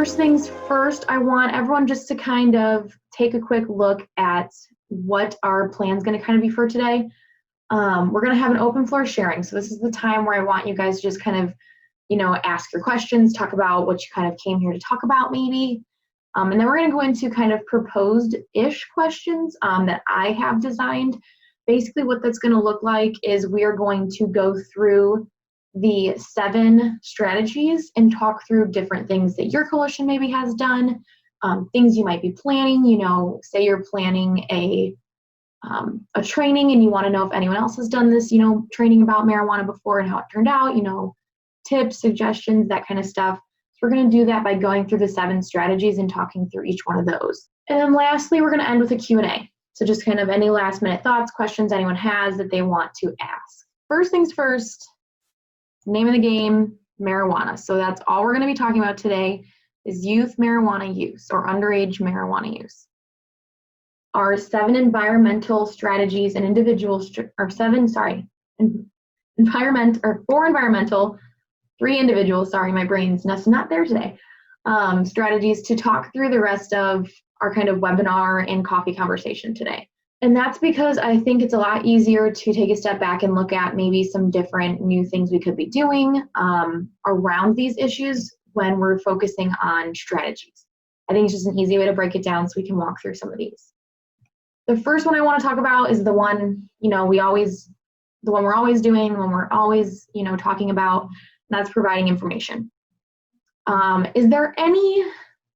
first things first, I want everyone just to kind of take a quick look at what our plan's going to kind of be for today. We're going to have an open floor sharing. So this is the time where I want you guys to just kind of, ask your questions, talk about what you kind of came here to talk about maybe. And then we're going to go into kind of proposed-ish questions that I have designed. Basically what that's going to look like is we are going to go through the 7 strategies and talk through different things that your coalition maybe has done, things you might be planning. Say you're planning a training and you want to know if anyone else has done this, training about marijuana before and how it turned out, tips, suggestions, that kind of stuff. So we're going to do that by going through the 7 strategies and talking through each one of those. And then lastly, we're going to end with a Q&A. So just kind of any last minute thoughts, questions anyone has that they want to ask. First things first, name of the game, marijuana. So that's all we're going to be talking about today is youth marijuana use or underage marijuana use. Our 7 environmental strategies and four environmental, 3 individual, sorry, my brain's not there today, strategies to talk through the rest of our kind of webinar and coffee conversation today. And that's because I think it's a lot easier to take a step back and look at maybe some different new things we could be doing around these issues when we're focusing on strategies. I think it's just an easy way to break it down so we can walk through some of these. The first one I want to talk about is the one, we're always doing, when we're always, talking about, and that's providing information. Is there any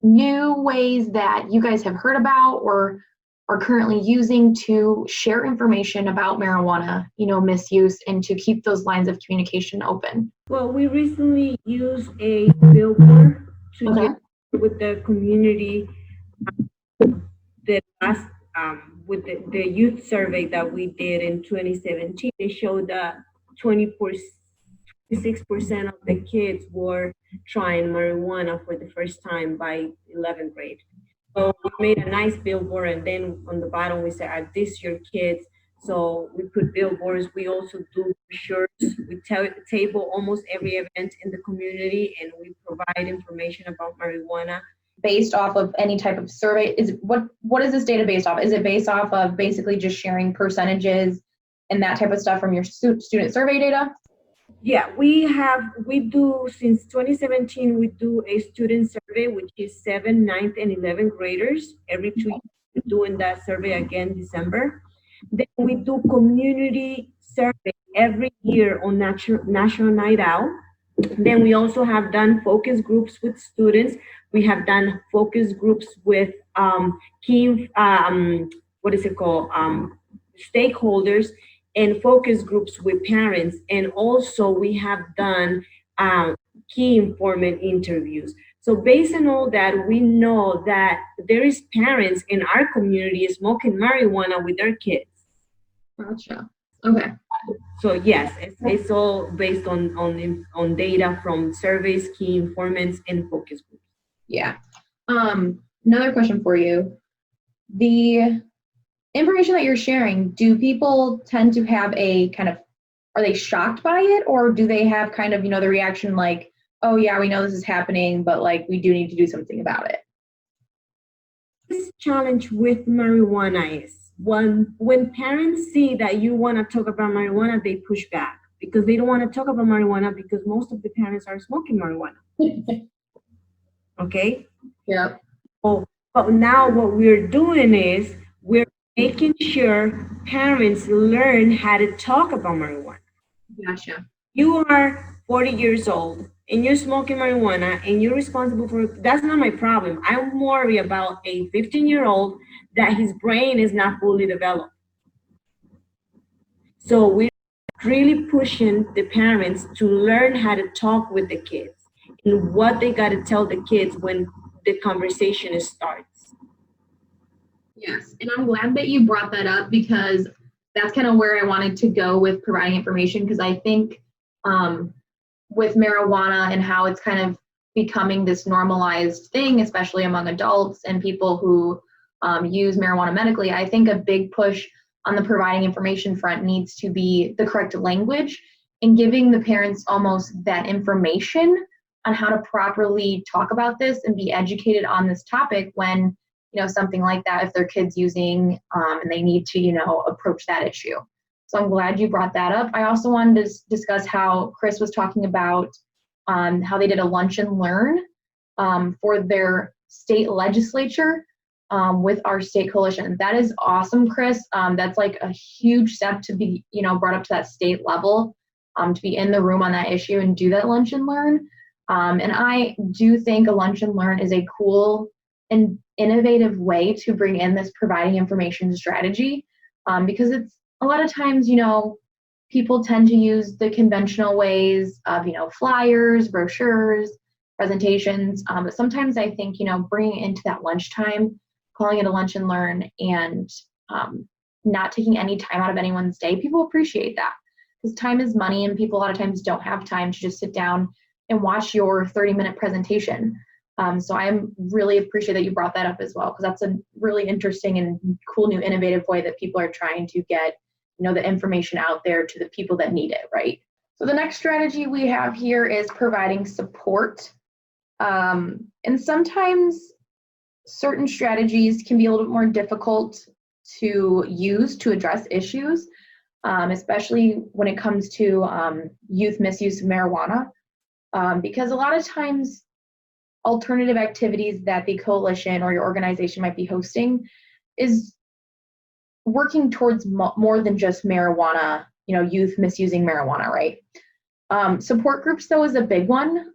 new ways that you guys have heard about or are currently using to share information about marijuana, misuse, and to keep those lines of communication open? Well, we recently used a billboard to get with the community. With the youth survey that we did in 2017, it showed that 26% of the kids were trying marijuana for the first time by 11th grade. So we made a nice billboard, and then on the bottom we said, "Are these your kids?" So we put billboards. We also do brochures. We table almost every event in the community, and we provide information about marijuana. Based off of any type of survey? What is this data based off? Is it based off of basically just sharing percentages and that type of stuff from your student survey data? Yeah, we do, since 2017, we do a student survey, which is 7th, 9th, and 11th graders. Every 2 years, we're doing that survey again, December. Then we do community survey every year on National Night Out. Then we also have done focus groups with students. We have done focus groups with key, stakeholders, and focus groups with parents. And also we have done key informant interviews. So based on all that, we know that there is parents in our community smoking marijuana with their kids. Gotcha. Okay. So yes, it's all based on data from surveys, key informants, and focus groups. Yeah. Another question for you. The information that you're sharing, do people tend to have are they shocked by it, or do they have kind of, the reaction like, oh yeah, we know this is happening, but like we do need to do something about it? This challenge with marijuana is when parents see that you want to talk about marijuana, they push back because they don't want to talk about marijuana because most of the parents are smoking marijuana. Okay? Yep. Oh, but now what we're doing is we're making sure parents learn how to talk about marijuana. Gotcha. You are 40 years old and you're smoking marijuana and you're responsible for it. That's not my problem. I'm worried about a 15-year-old that his brain is not fully developed. So we're really pushing the parents to learn how to talk with the kids and what they got to tell the kids when the conversation starts. Yes, and I'm glad that you brought that up because that's kind of where I wanted to go with providing information, because I think with marijuana and how it's kind of becoming this normalized thing, especially among adults and people who use marijuana medically, I think a big push on the providing information front needs to be the correct language and giving the parents almost that information on how to properly talk about this and be educated on this topic when, something like that, if their kid's using and they need to, approach that issue. So I'm glad you brought that up. I also wanted to discuss how Chris was talking about how they did a lunch and learn for their state legislature with our state coalition. That is awesome, Chris. That's like a huge step to be, brought up to that state level, to be in the room on that issue and do that lunch and learn. And I do think a lunch and learn is a cool and innovative way to bring in this providing information strategy, because it's a lot of times, people tend to use the conventional ways of, flyers, brochures, presentations. But sometimes I think, bringing it into that lunchtime, calling it a lunch and learn, and not taking any time out of anyone's day, people appreciate that, because time is money and people a lot of times don't have time to just sit down and watch your 30-minute presentation. So I really appreciate that you brought that up as well, because that's a really interesting and cool new innovative way that people are trying to get, the information out there to the people that need it, right? So the next strategy we have here is providing support. And sometimes certain strategies can be a little bit more difficult to use to address issues, especially when it comes to youth misuse of marijuana, because a lot of times alternative activities that the coalition or your organization might be hosting is working towards more than just marijuana, youth misusing marijuana, right? Support groups, though, is a big one.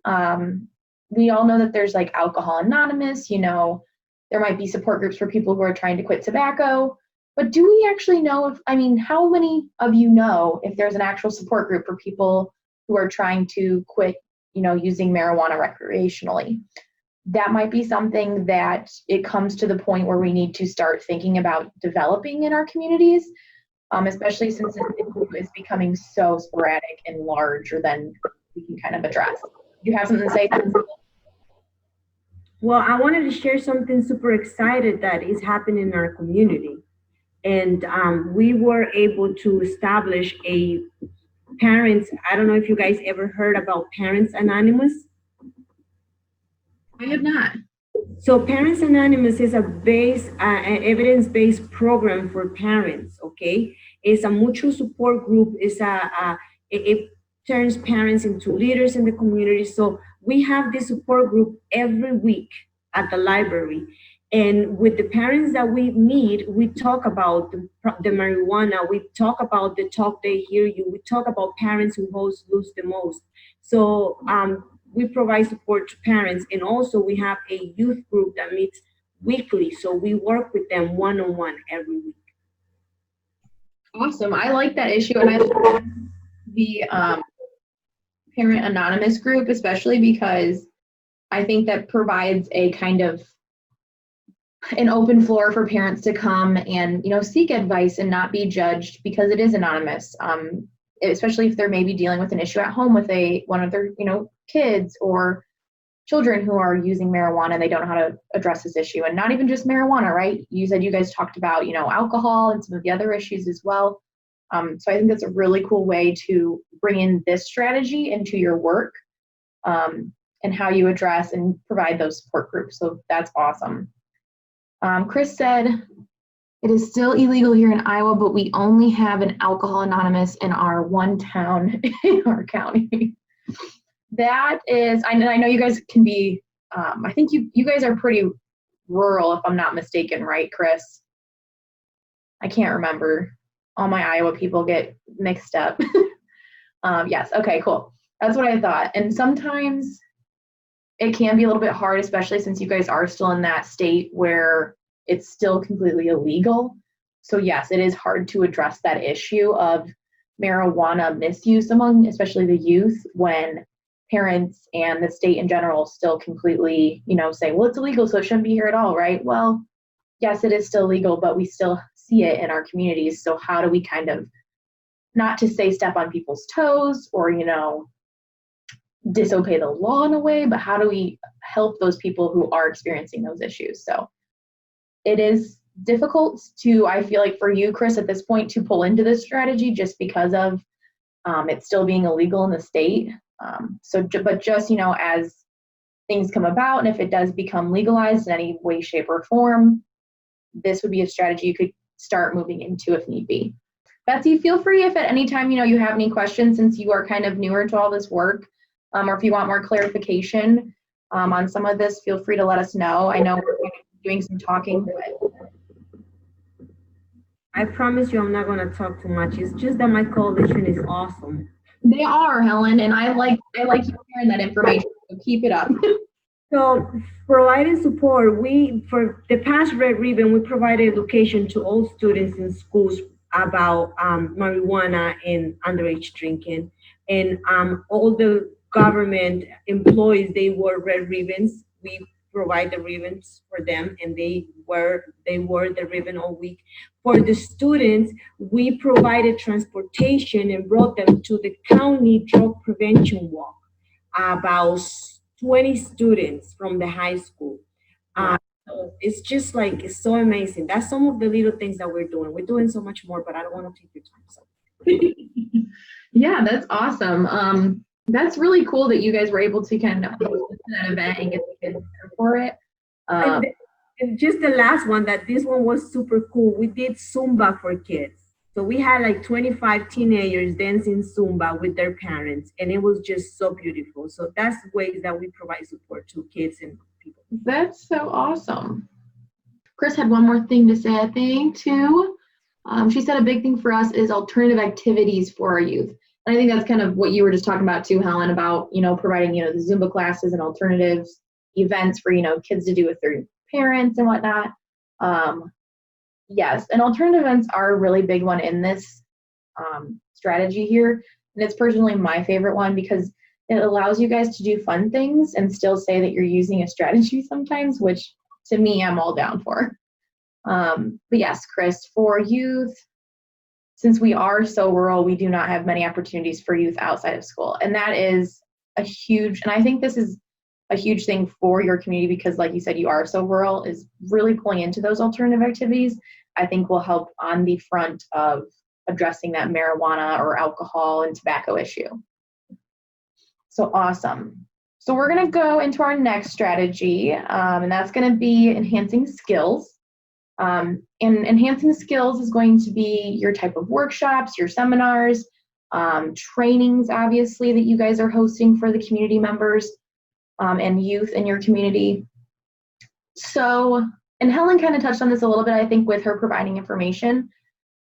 We all know that there's like Alcohol Anonymous, there might be support groups for people who are trying to quit tobacco, but do we actually know how many of you know if there's an actual support group for people who are trying to quit, using marijuana recreationally? That might be something that it comes to the point where we need to start thinking about developing in our communities, especially since it is becoming so sporadic and larger than we can kind of address. Do you have something to say? Well, I wanted to share something super excited that is happening in our community. And we were able to establish a parents, I don't know if you guys ever heard about Parents Anonymous. I have not. So Parents Anonymous is an evidence-based program for parents, okay? It's a mutual support group. It turns parents into leaders in the community. So we have this support group every week at the library. And with the parents that we meet, we talk about the marijuana, we talk about the Talk They Hear You, we talk about parents who lose the most. So we provide support to parents, and also we have a youth group that meets weekly. So we work with them one-on-one every week. Awesome. I like that issue, and I like the Parent Anonymous group, especially because I think that provides a kind of an open floor for parents to come and seek advice and not be judged because it is anonymous. Especially if they're maybe dealing with an issue at home with one of their kids or children who are using marijuana and they don't know how to address this issue. And not even just marijuana, right? You said you guys talked about alcohol and some of the other issues as well. So I think that's a really cool way to bring in this strategy into your work, and how you address and provide those support groups. So that's awesome. Chris said, it is still illegal here in Iowa, but we only have an Alcohol Anonymous in our one town in our county. That is, I know you guys can be, I think you guys are pretty rural, if I'm not mistaken, right, Chris? I can't remember. All my Iowa people get mixed up. Yes, okay, cool. That's what I thought. And sometimes it can be a little bit hard, especially since you guys are still in that state where it's still completely illegal. So yes, it is hard to address that issue of marijuana misuse among especially the youth when parents and the state in general still completely, say, well, it's illegal, so it shouldn't be here at all, right? Well, yes, it is still legal, but we still see it in our communities. So how do we kind of, not to say step on people's toes or, disobey the law in a way, but how do we help those people who are experiencing those issues? So it is difficult to, I feel like for you, Chris, at this point to pull into this strategy just because of it still being illegal in the state. But just, as things come about and if it does become legalized in any way, shape, or form, this would be a strategy you could start moving into if need be. Betsy, feel free if at any time you have any questions, since you are kind of newer to all this work, or if you want more clarification on some of this, feel free to let us know. I know we're doing some talking, but I promise you I'm not going to talk too much. It's just that my coalition is awesome. they are, Helen, and I like you sharing that information, so keep it up. So providing support, for the past Red Ribbon, we provided education to all students in schools about marijuana and underage drinking. And all the government employees, they wore red ribbons. We provide the ribbons for them, and they wore the ribbon all week. For the students, we provided transportation and brought them to the county drug prevention walk. About 20 students from the high school. So it's just like, it's so amazing. That's some of the little things that we're doing. We're doing so much more, but I don't want to take your time. So. Yeah, that's awesome. That's really cool that you guys were able to kind of host that event and get the kids there for it. And just the last one, this one was super cool. We did Zumba for kids. So we had like 25 teenagers dancing Zumba with their parents, and it was just so beautiful. So that's ways that we provide support to kids and people. That's so awesome. Chris had one more thing to say, I think, too. She said a big thing for us is alternative activities for our youth. And I think that's kind of what you were just talking about too, Helen, about, providing, the Zumba classes and alternatives events for, kids to do with their parents and whatnot. Yes, and alternative events are a really big one in this strategy here. And it's personally my favorite one because it allows you guys to do fun things and still say that you're using a strategy sometimes, which to me, I'm all down for. But yes, Chris, for youth, since we are so rural, we do not have many opportunities for youth outside of school. And that is and I think this is a huge thing for your community because like you said, you are so rural, is really pulling into those alternative activities, I think will help on the front of addressing that marijuana or alcohol and tobacco issue. So awesome. So we're going to go into our next strategy, and that's going to be enhancing skills. And enhancing skills is going to be your type of workshops, your seminars, trainings, obviously, that you guys are hosting for the community members and youth in your community. So, and Helen kind of touched on this a little bit, I think, with her providing information.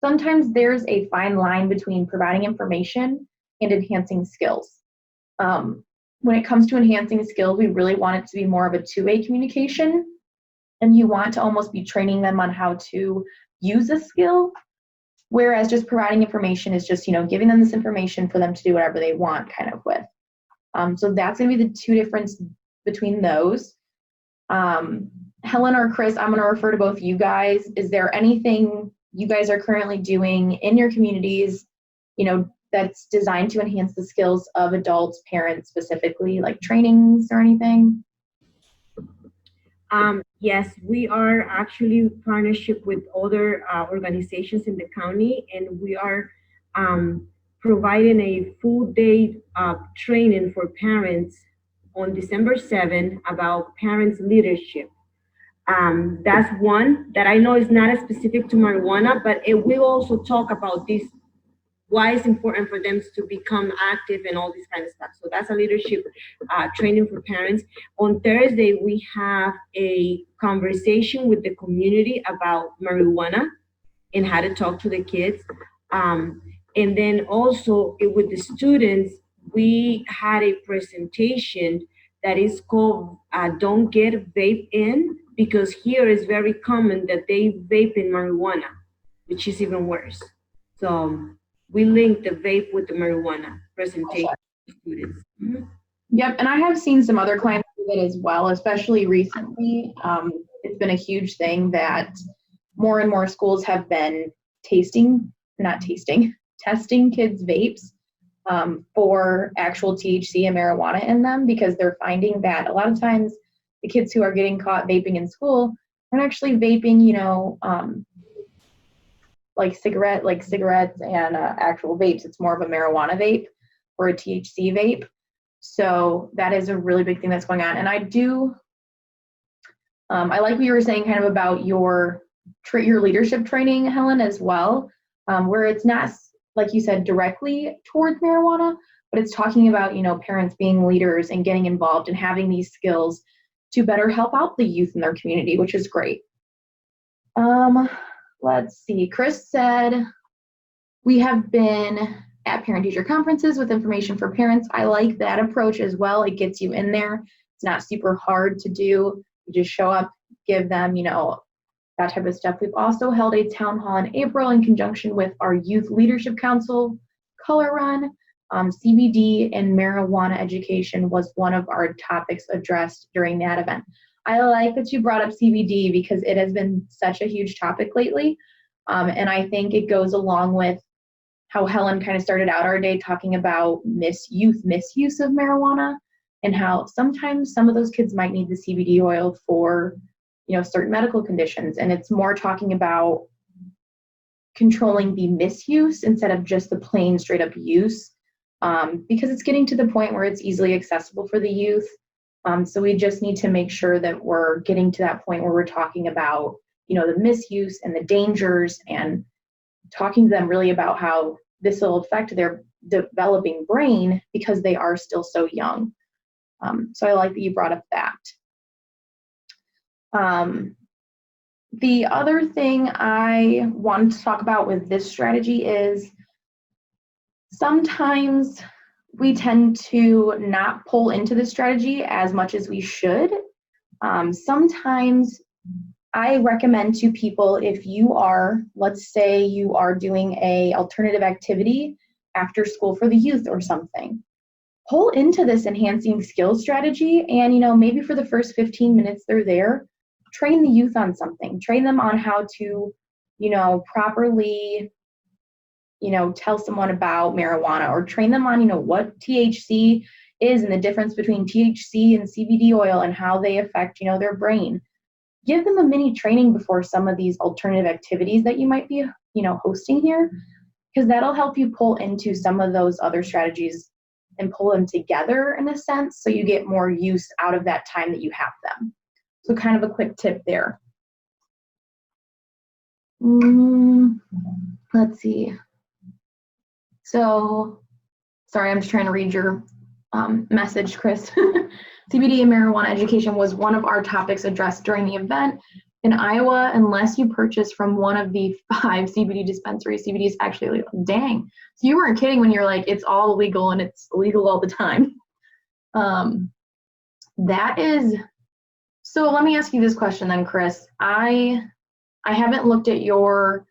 Sometimes there's a fine line between providing information and enhancing skills. When it comes to enhancing skills, we really want it to be more of a two-way communication, and you want to almost be training them on how to use a skill, whereas just providing information is just, giving them this information for them to do whatever they want kind of with. So that's going to be the two difference between those. Helen or Chris, I'm going to refer to both you guys. Is there anything you guys are currently doing in your communities, that's designed to enhance the skills of adults, parents specifically, like trainings or anything? Yes, we are actually partnership with other organizations in the county, and we are providing a full day training for parents on December 7th about parents leadership. That's one that I know is not as specific to marijuana, but it will also talk about this, why it's important for them to become active and all this kind of stuff. So that's a leadership training for parents. On Thursday, we have a conversation with the community about marijuana and how to talk to the kids. And then also with the students, we had a presentation that is called Don't Get Vape In, because here is very common that they vape in marijuana, which is even worse. So we link the vape with the marijuana presentation to students. Mm-hmm. Yep, and I have seen some other clients do that as well, especially recently. It's been a huge thing that more and more schools have been testing kids' vapes for actual THC and marijuana in them, because they're finding that a lot of times the kids who are getting caught vaping in school aren't actually vaping, like cigarettes and actual vapes. It's more of a marijuana vape or a THC vape. So that is a really big thing that's going on. And I like what you were saying kind of about your leadership training, Helen, as well, where it's not, like you said, directly towards marijuana, but it's talking about, parents being leaders and getting involved and having these skills to better help out the youth in their community, which is great. Let's see. Chris said, we have been at parent-teacher conferences with information for parents. I like that approach as well. It gets you in there. It's not super hard to do. You just show up, give them, that type of stuff. We've also held a town hall in April in conjunction with our Youth Leadership Council color run. CBD and marijuana education was one of our topics addressed during that event. I like that you brought up CBD because it has been such a huge topic lately. And I think it goes along with how Helen kind of started out our day talking about misuse of marijuana and how sometimes some of those kids might need the CBD oil for, certain medical conditions. And it's more talking about controlling the misuse instead of just the plain straight up use, because it's getting to the point where it's easily accessible for the youth. So we just need to make sure that we're getting to that point where we're talking about, the misuse and the dangers and talking to them really about how this will affect their developing brain because they are still so young. So I like that you brought up that. The other thing I wanted to talk about with this strategy is sometimes we tend to not pull into this strategy as much as we should. Sometimes I recommend to people, if you are, let's say you are doing a alternative activity after school for the youth or something, pull into this enhancing skills strategy and, maybe for the first 15 minutes they're there, train the youth on something, train them on how to, properly, tell someone about marijuana, or train them on, what THC is and the difference between THC and CBD oil and how they affect, their brain. Give them a mini training before some of these alternative activities that you might be, hosting here, because that'll help you pull into some of those other strategies and pull them together in a sense, so you get more use out of that time that you have them. So kind of a quick tip there. Let's see. So, sorry, I'm just trying to read your message, Chris. CBD and marijuana education was one of our topics addressed during the event. In Iowa, unless you purchase from one of the 5 CBD dispensaries, CBD is actually illegal. Dang. So you weren't kidding when you're like, it's all illegal and it's illegal all the time. So let me ask you this question then, Chris. I haven't looked at your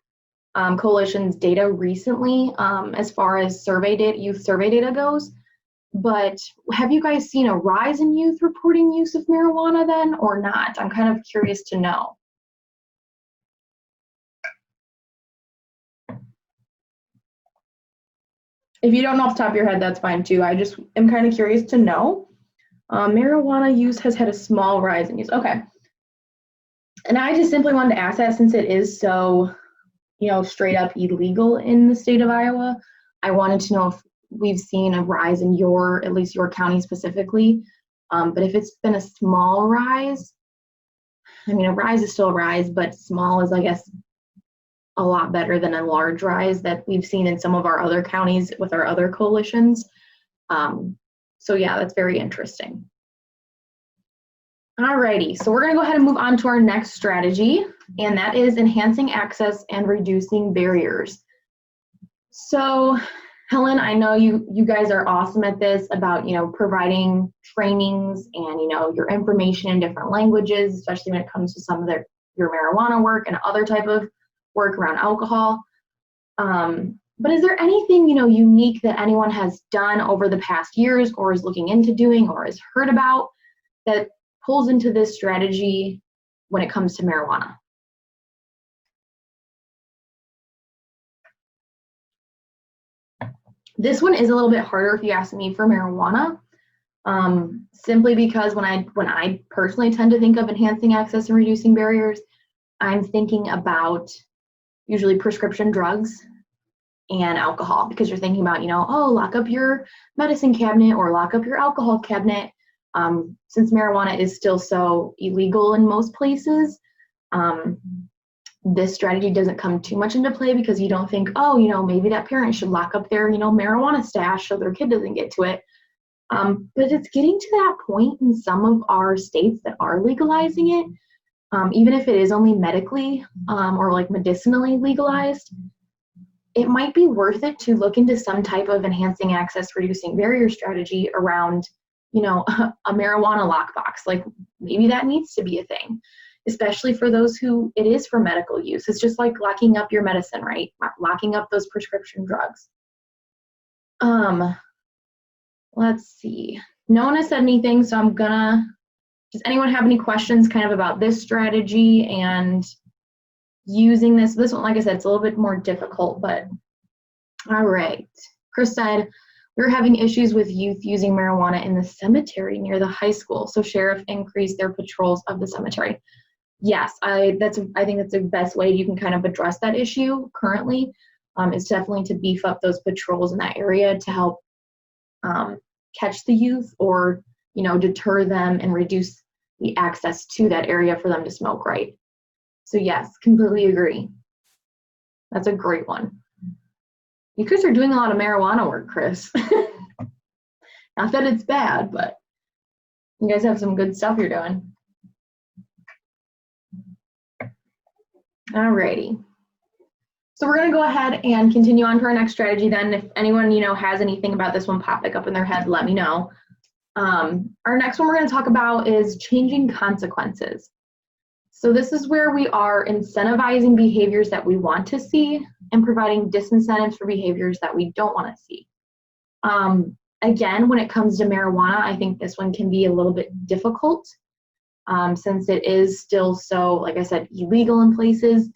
coalition's data recently as far as youth survey data goes, but have you guys seen a rise in youth reporting use of marijuana then or not? I'm kind of curious to know. If you don't know off the top of your head, that's fine too. I just am kind of curious to know. Marijuana use has had a small rise in use. Okay. And I just simply wanted to ask that since it is so, straight up illegal in the state of Iowa. I wanted to know if we've seen a rise in at least your county specifically. But if it's been a small rise, a rise is still a rise, but small is, I guess, a lot better than a large rise that we've seen in some of our other counties with our other coalitions. So yeah, that's very interesting. Alrighty, so we're gonna go ahead and move on to our next strategy, and that is enhancing access and reducing barriers. So Helen, I know you guys are awesome at this about, providing trainings and, your information in different languages, especially when it comes to some of your marijuana work and other type of work around alcohol. But is there anything, unique that anyone has done over the past years or is looking into doing or has heard about that pulls into this strategy when it comes to marijuana? This one is a little bit harder if you ask me for marijuana, simply because when I personally tend to think of enhancing access and reducing barriers, I'm thinking about usually prescription drugs. and alcohol, because you're thinking about, oh, lock up your medicine cabinet or lock up your alcohol cabinet. Since marijuana is still so illegal in most places, this strategy doesn't come too much into play, because you don't think, oh, maybe that parent should lock up their, marijuana stash so their kid doesn't get to it. But it's getting to that point in some of our states that are legalizing it, even if it is only medically or like medicinally legalized. It might be worth it to look into some type of enhancing access, reducing barrier strategy around, a marijuana lockbox. Like maybe that needs to be a thing, especially for those who it is for medical use. It's just like locking up your medicine, right? Locking up those prescription drugs. Let's see. No one has said anything, so does anyone have any questions kind of about this strategy and using this? This one, like I said, it's a little bit more difficult, but all right. Chris said, we're having issues with youth using marijuana in the cemetery near the high school, so sheriff increased their patrols of the cemetery. Yes, I think that's the best way you can kind of address that issue currently, is definitely to beef up those patrols in that area to help catch the youth, or deter them and reduce the access to that area for them to smoke, right? So yes, completely agree. That's a great one. You guys are doing a lot of marijuana work, Chris. Not that it's bad, but you guys have some good stuff you're doing. Alrighty. So we're going to go ahead and continue on to our next strategy then. If anyone, has anything about this one pop back up in their head, let me know. Our next one we're going to talk about is changing consequences. So this is where we are incentivizing behaviors that we want to see and providing disincentives for behaviors that we don't want to see. Again, when it comes to marijuana, I think this one can be a little bit difficult since it is still so, like I said, illegal in places.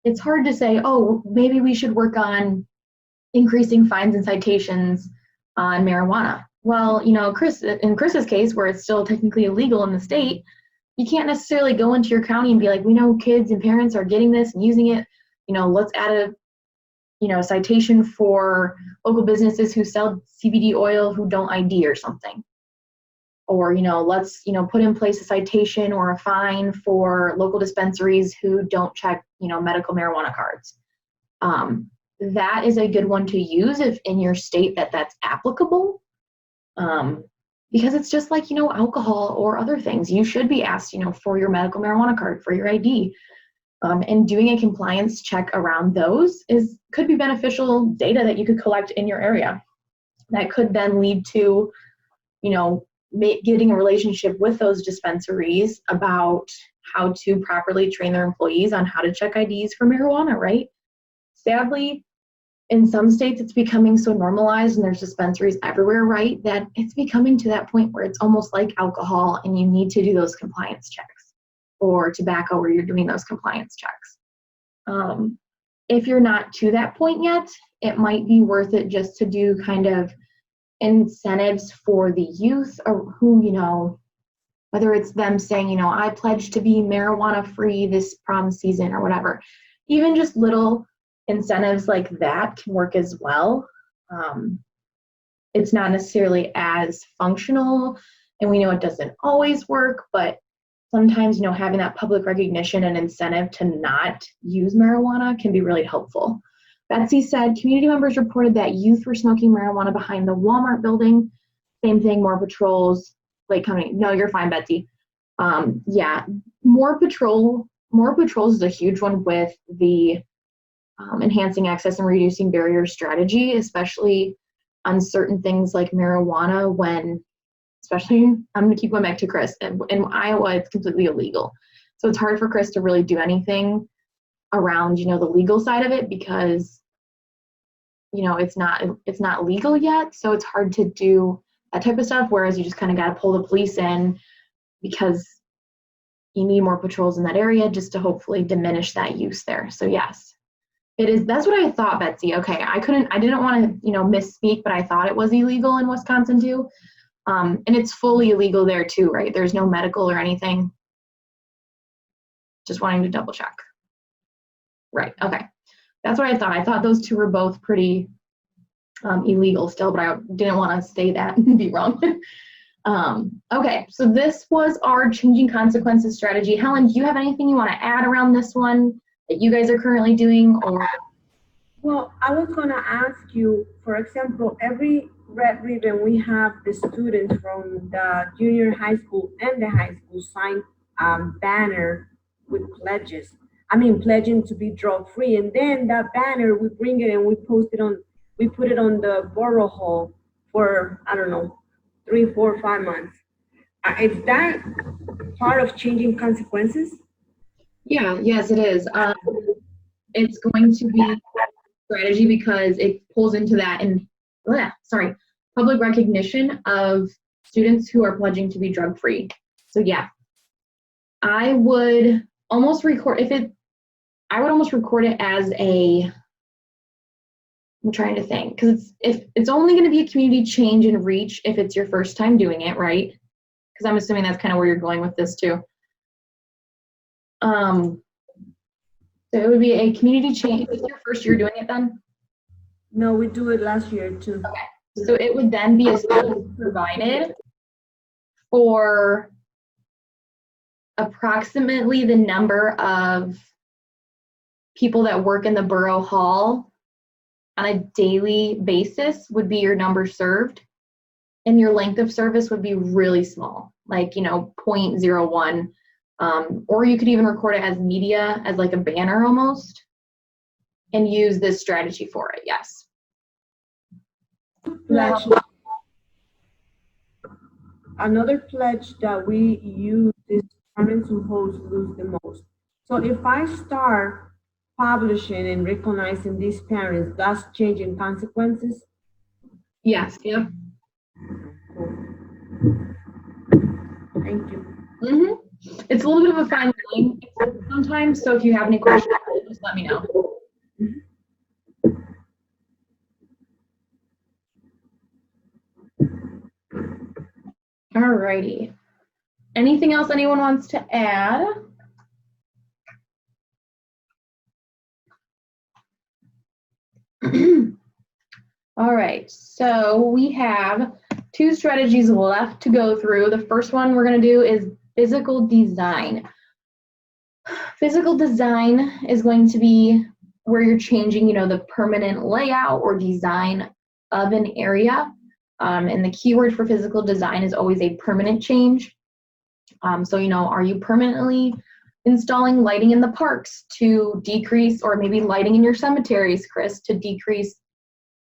It's hard to say, oh, maybe we should work on increasing fines and citations on marijuana. Well, in Chris's case, where it's still technically illegal in the state, you can't necessarily go into your county and be like, we know kids and parents are getting this and using it. Let's add a citation for local businesses who sell CBD oil who don't ID or something. Or, let's, put in place a citation or a fine for local dispensaries who don't check, medical marijuana cards. That is a good one to use if in your state that's applicable. Because it's just like, alcohol or other things. You should be asked, for your medical marijuana card, for your ID. And doing a compliance check around those could be beneficial data that you could collect in your area. That could then lead to, getting a relationship with those dispensaries about how to properly train their employees on how to check IDs for marijuana, right? Sadly, in some states, it's becoming so normalized and there's dispensaries everywhere, right, that it's becoming to that point where it's almost like alcohol and you need to do those compliance checks, or tobacco where you're doing those compliance checks. If you're not to that point yet, it might be worth it just to do kind of incentives for the youth, or who, whether it's them saying, I pledge to be marijuana free this prom season or whatever. Even just little incentives like that can work as well. It's not necessarily as functional, and we know it doesn't always work, but sometimes, having that public recognition and incentive to not use marijuana can be really helpful. Betsy said, community members reported that youth were smoking marijuana behind the Walmart building. Same thing, more patrols. Late coming. No, you're fine, Betsy. Yeah, more patrols is a huge one with the enhancing access and reducing barrier strategy, especially on certain things like marijuana especially, I'm going to keep going back to Chris. In Iowa, it's completely illegal. So it's hard for Chris to really do anything around, the legal side of it, because, it's not legal yet. So it's hard to do that type of stuff. Whereas you just kind of got to pull the police in because you need more patrols in that area just to hopefully diminish that use there. So yes, it is. That's what I thought, Betsy. Okay. I didn't want to, misspeak, but I thought it was illegal in Wisconsin too. And it's fully illegal there too, right? There's no medical or anything. Just wanting to double check. Right, okay. That's what I thought. I thought those two were both pretty illegal still, but I didn't want to say that and be wrong. Okay, so this was our changing consequences strategy. Helen, do you have anything you want to add around this one that you guys are currently doing? Or Well, I was going to ask you, for example, every red ribbon, we have the students from the junior high school and the high school sign banner with pledges. I mean, pledging to be drug free. And then that banner, we bring it and we post it on, we put it on the borough hall for, I don't know, 3, 4, 5 months. Is that part of changing consequences? yeah, yes, it is. It's going to be strategy because it pulls into that and public recognition of students who are pledging to be drug free. So yeah, I would almost record I would almost record it as I'm trying to think, because it's only going to be a community change and reach if it's your first time doing it, right? Because I'm assuming that's kind of where you're going with this too. So it would be a community change. Is this your first year doing it then? No, we do it last year too. Okay. So it would then be a service provided for approximately the number of people that work in the borough hall on a daily basis would be your number served. And your length of service would be really small, like, 0.01. Or you could even record it as media, as like a banner almost, and use this strategy for it, yes. Another pledge that we use is parents who host lose the most. So if I start publishing and recognizing these parents, that's changing consequences? Yes, yep. Thank you. It's a little bit of a fine line sometimes, so if you have any questions, just let me know. Alrighty. Anything else anyone wants to add? All right, so we have 2 strategies left to go through. The first one we're going to do is physical design. Physical design is going to be where you're changing, the permanent layout or design of an area. And the keyword for physical design is always a permanent change. So, are you permanently installing lighting in the parks to decrease, or maybe lighting in your cemeteries, Chris, to decrease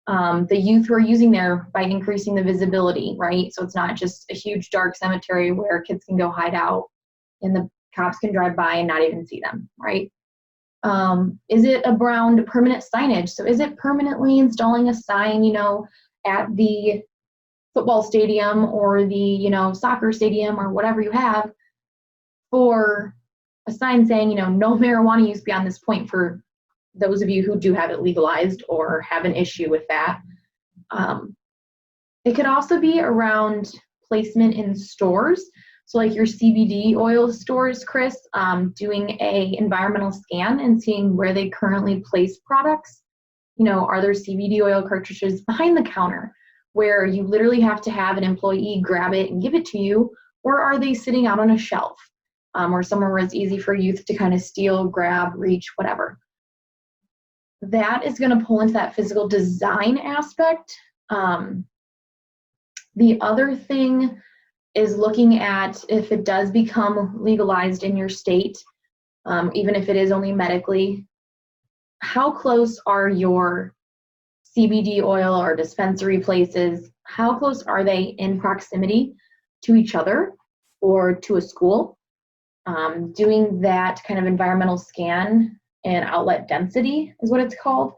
the youth who are using there by increasing the visibility, right? So it's not just a huge dark cemetery where kids can go hide out and the cops can drive by and not even see them, right? Is it around permanent signage? So is it permanently installing a sign, at the football stadium or the, soccer stadium or whatever you have, for a sign saying, no marijuana use beyond this point, for those of you who do have it legalized or have an issue with that. It could also be around placement in stores. So like your CBD oil stores, Chris, doing a environmental scan and seeing where they currently place products. Are there CBD oil cartridges behind the counter where you literally have to have an employee grab it and give it to you, or are they sitting out on a shelf or somewhere where it's easy for youth to kind of steal, grab, reach, whatever? That is going to pull into that physical design aspect. The other thing is looking at, if it does become legalized in your state, even if it is only medically, how close are your CBD oil or dispensary places? How close are they in proximity to each other or to a school? Doing that kind of environmental scan and outlet density is what it's called,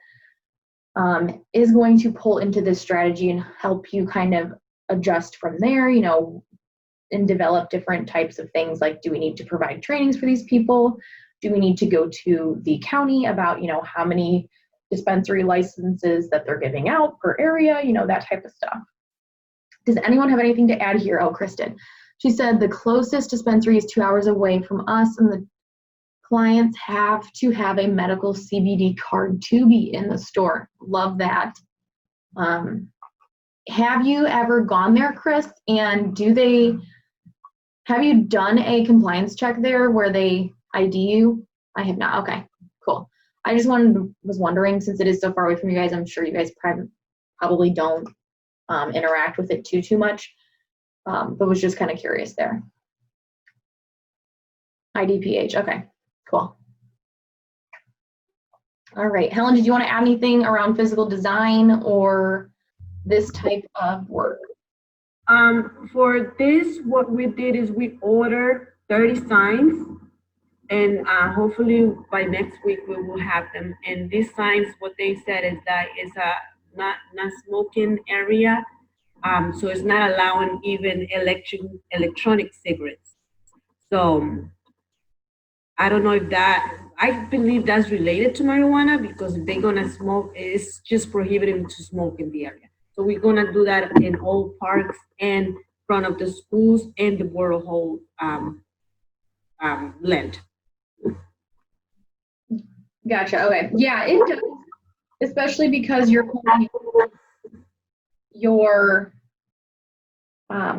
is going to pull into this strategy and help you kind of adjust from there, and develop different types of things like, do we need to provide trainings for these people? Do we need to go to the county about, how many dispensary licenses that they're giving out per area, that type of stuff. Does anyone have anything to add here? Oh, Kristen. She said the closest dispensary is 2 hours away from us, and the Clients have to have a medical CBD card to be in the store. Love that. Have you ever gone there, Chris? And have you done a compliance check there where they ID you? I have not. Okay, cool. I just was wondering, since it is so far away from you guys, I'm sure you guys probably don't interact with it too much, but was just kind of curious there. IDPH, okay, cool. All right, Helen, did you want to add anything around physical design or this type of work? For this, what we did is we ordered 30 signs, and hopefully by next week we will have them. And these signs, what they said is that it's a not smoking area, so it's not allowing even electronic cigarettes. So I don't know if I believe that's related to marijuana, because if they're gonna smoke, it's just prohibited to smoke in the area. So we're gonna do that in all parks and front of the schools and the Borough Hall land. Gotcha. Okay. Yeah, it does, especially because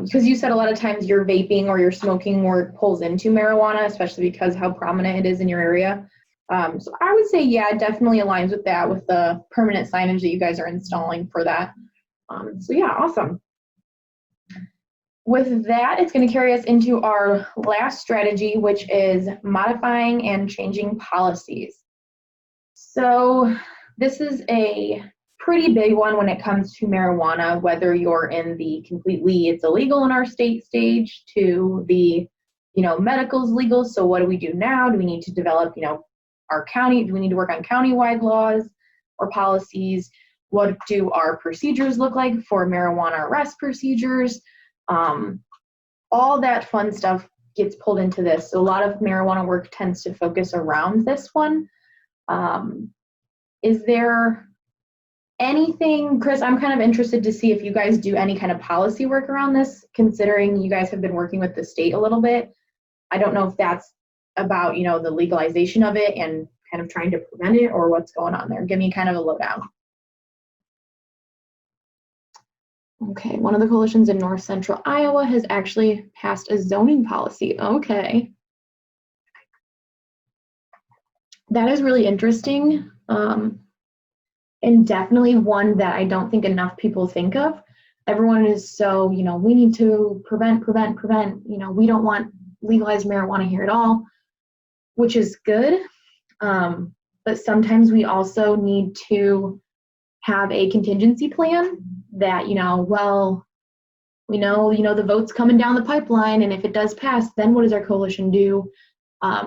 because you said a lot of times your vaping or your smoking more pulls into marijuana, especially because how prominent it is in your area. So I would say, yeah, it definitely aligns with that, with the permanent signage that you guys are installing for that. So yeah, awesome. With that, it's going to carry us into our last strategy, which is modifying and changing policies. So this is a pretty big one when it comes to marijuana, whether you're in the completely it's illegal in our state stage to the, medical's legal. So what do we do now? Do we need to develop, our county? Do we need to work on county-wide laws or policies? What do our procedures look like for marijuana arrest procedures? All that fun stuff gets pulled into this. So a lot of marijuana work tends to focus around this one. Is there anything, Chris, I'm kind of interested to see if you guys do any kind of policy work around this, considering you guys have been working with the state a little bit. I don't know if that's about, the legalization of it and kind of trying to prevent it, or what's going on there. Give me kind of a lowdown. Okay, one of the coalitions in North Central Iowa has actually passed a zoning policy. Okay. That is really interesting, and definitely one that I don't think enough people think of. Everyone is so, we need to prevent, we don't want legalized marijuana here at all, which is good. But sometimes we also need to have a contingency plan that, well, we know, the vote's coming down the pipeline, and if it does pass, then what does our coalition do?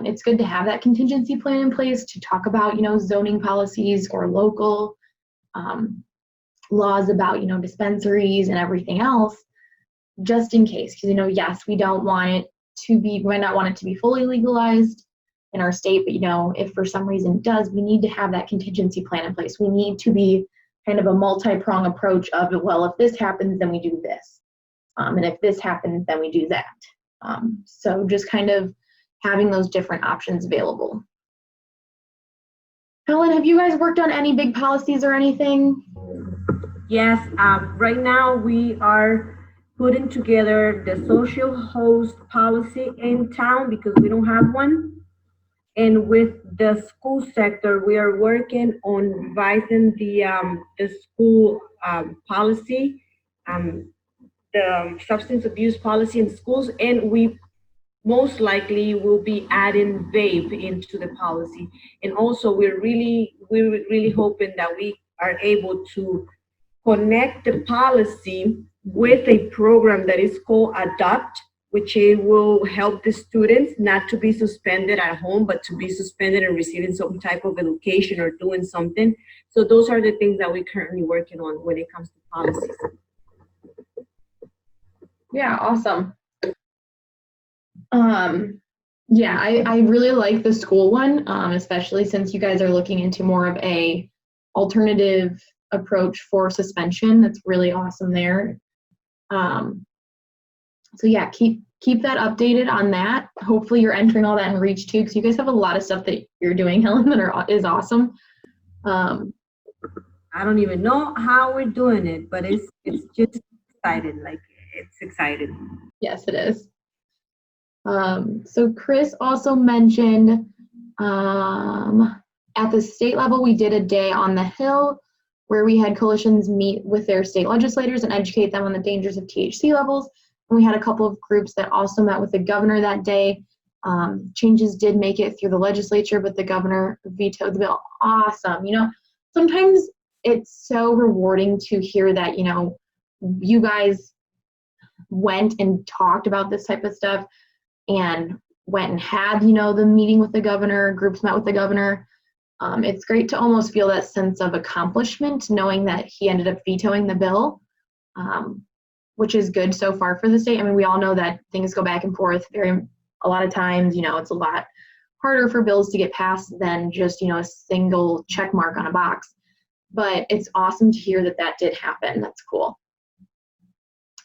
It's good to have that contingency plan in place to talk about, zoning policies or local laws about, dispensaries and everything else, just in case. Because, yes, we don't want it to be, we might not want it to be fully legalized in our state, but, if for some reason it does, we need to have that contingency plan in place. We need to be kind of a multi-prong approach of, well, if this happens, then we do this. And if this happens, then we do that. So just kind of having those different options available. Helen, have you guys worked on any big policies or anything? Yes, right now we are putting together the social host policy in town because we don't have one. And with the school sector, we are working on revising the school policy, the substance abuse policy in schools, and we most likely will be adding vape into the policy. And also we're really hoping that we are able to connect the policy with a program that is called Adopt, which it will help the students not to be suspended at home, but to be suspended and receiving some type of education or doing something. So those are the things that we're currently working on when it comes to policies. Yeah, awesome. Yeah, I really like the school one, especially since you guys are looking into more of a alternative approach for suspension. That's really awesome there. So yeah, keep keep that updated on that. Hopefully you're entering all that in Reach too, because you guys have a lot of stuff that you're doing, Helen, that is awesome. I don't even know how we're doing it, but it's just excited. Like, it's exciting. Yes, it is. So Chris also mentioned at the state level, we did a day on the Hill where we had coalitions meet with their state legislators and educate them on the dangers of THC levels. And we had a couple of groups that also met with the governor that day. Changes did make it through the legislature, but the governor vetoed the bill. Awesome. You know, sometimes it's so rewarding to hear that, you know, you guys went and talked about this type of stuff and went and had, you know, the meeting with the governor, groups met with the governor. It's great to almost feel that sense of accomplishment, knowing that he ended up vetoing the bill, which is good so far for the state. I mean, we all know that things go back and forth a lot of times, you know, it's a lot harder for bills to get passed than just, you know, a single check mark on a box. But it's awesome to hear that that did happen. That's cool.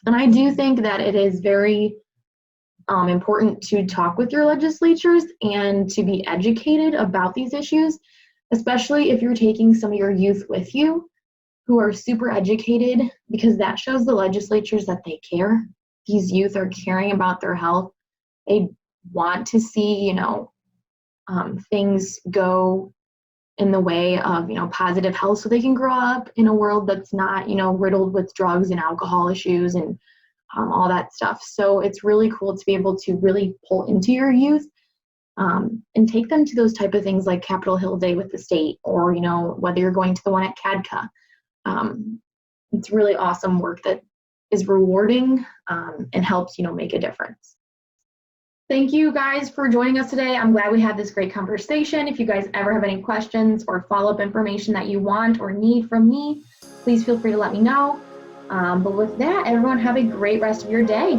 And I do think that it is very important to talk with your legislatures and to be educated about these issues, especially if you're taking some of your youth with you who are super educated, because that shows the legislatures that they care. These youth are caring about their health. They want to see, you know, things go in the way of, you know, positive health so they can grow up in a world that's not, you know, riddled with drugs and alcohol issues and all that stuff. So it's really cool to be able to really pull into your youth and take them to those type of things like Capitol Hill Day with the state, or, you know, whether you're going to the one at CADCA. It's really awesome work that is rewarding and helps, you know, make a difference. Thank you guys for joining us today. I'm glad we had this great conversation. If you guys ever have any questions or follow-up information that you want or need from me, please feel free to let me know. But with that, everyone have a great rest of your day.